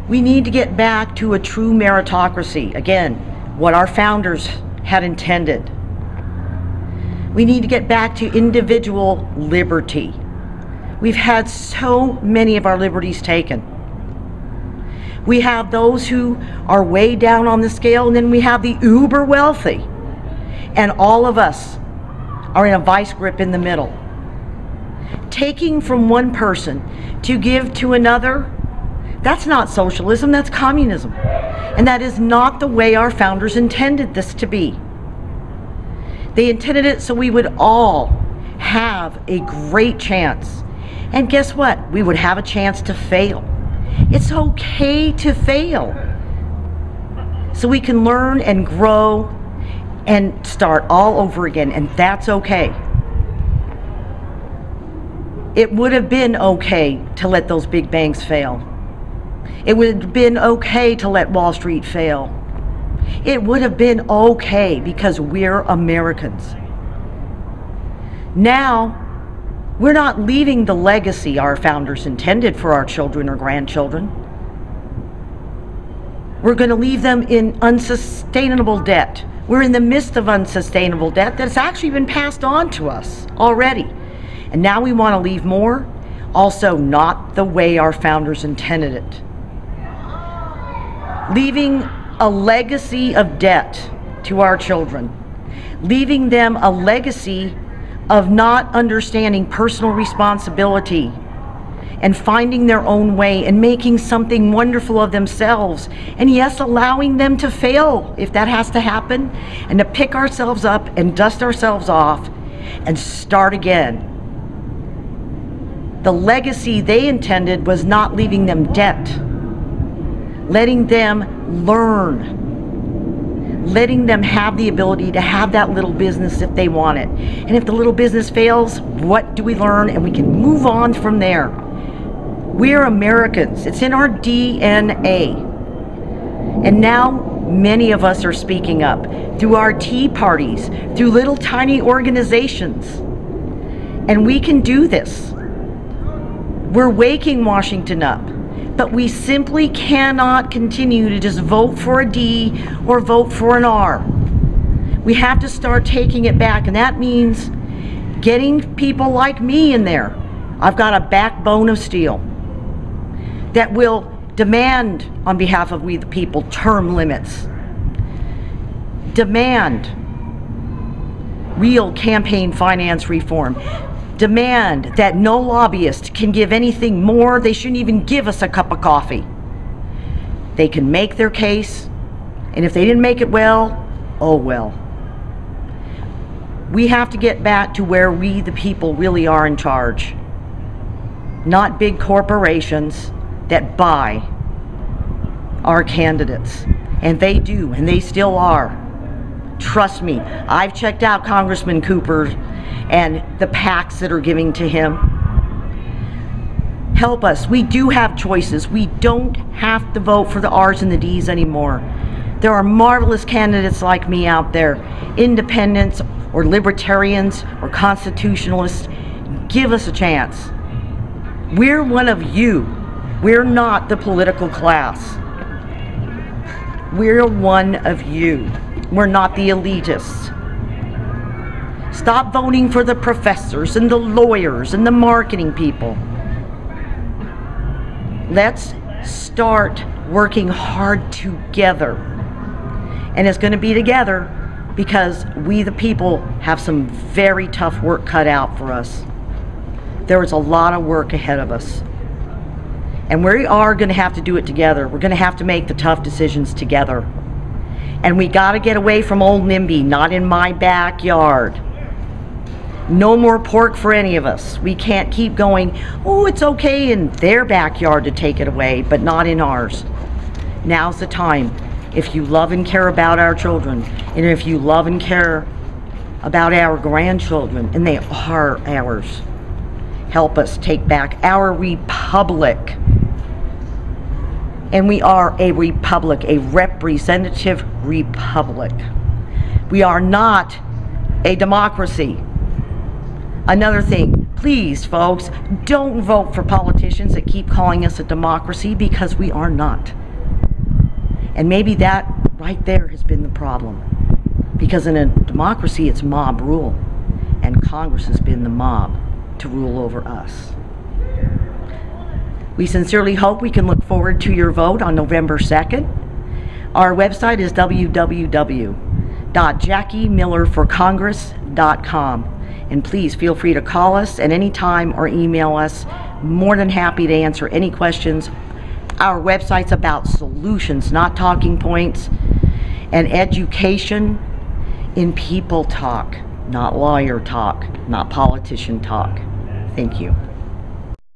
We need to get back to a true meritocracy. Again, what our founders had intended. We need to get back to individual liberty. We've had so many of our liberties taken. We have those who are way down on the scale, and then we have the uber wealthy. And all of us are in a vice grip in the middle. Taking from one person to give to another, that's not socialism, that's communism. And that is not the way our founders intended this to be. They intended it so we would all have a great chance. And guess what? We would have a chance to fail. It's okay to fail. So we can learn and grow and start all over again, and that's okay. It would have been okay to let those big banks fail. It would have been okay to let Wall Street fail. It would have been okay because we're Americans. Now, we're not leaving the legacy our founders intended for our children or grandchildren. We're going to leave them in unsustainable debt. We're in the midst of unsustainable debt that's actually been passed on to us already. And now we want to leave more, also not the way our founders intended it. Leaving a legacy of debt to our children, leaving them a legacy of not understanding personal responsibility and finding their own way and making something wonderful of themselves. And yes, allowing them to fail if that has to happen, and to pick ourselves up and dust ourselves off and start again. The legacy they intended was not leaving them debt, letting them learn, letting them have the ability to have that little business if they want it. And if the little business fails, what do we learn? And we can move on from there. We're Americans. It's in our DNA. And now many of us are speaking up through our tea parties, through little tiny organizations. And we can do this. We're waking Washington up. But we simply cannot continue to just vote for a D or vote for an R. We have to start taking it back, and that means getting people like me in there. I've got a backbone of steel that will demand, on behalf of we the people, term limits. Demand real campaign finance reform. Demand that no lobbyist can give anything more. They shouldn't even give us a cup of coffee. They can make their case, and if they didn't make it well, oh well. We have to get back to where we, the people, really are in charge. Not big corporations that buy our candidates. And they do, and they still are. Trust me, I've checked out Congressman Cooper and the PACs that are giving to him. Help us. We do have choices. We don't have to vote for the R's and the D's anymore. There are marvelous candidates like me out there, independents or libertarians or constitutionalists. Give us a chance. We're one of you. We're not the political class. We're one of you. We're not the elitists. Stop voting for the professors and the lawyers and the marketing people. Let's start working hard together. And it's going to be together because we the people have some very tough work cut out for us. There is a lot of work ahead of us. And we are going to have to do it together. We're going to have to make the tough decisions together. And we got to get away from old NIMBY, not in my backyard. No more pork for any of us. We can't keep going, oh, it's okay in their backyard to take it away, but not in ours. Now's the time. If you love and care about our children, and if you love and care about our grandchildren, and they are ours, help us take back our republic. And we are a republic, a representative republic. We are not a democracy. Another thing, please, folks, don't vote for politicians that keep calling us a democracy, because we are not. And maybe that right there has been the problem. Because in a democracy, it's mob rule. And Congress has been the mob to rule over us. We sincerely hope we can look forward to your vote on November 2nd. Our website is www.jackiemillerforcongress.com. And please feel free to call us at any time or email us. More than happy to answer any questions. Our website's about solutions, not talking points, and education in people talk, not lawyer talk, not politician talk. Thank you.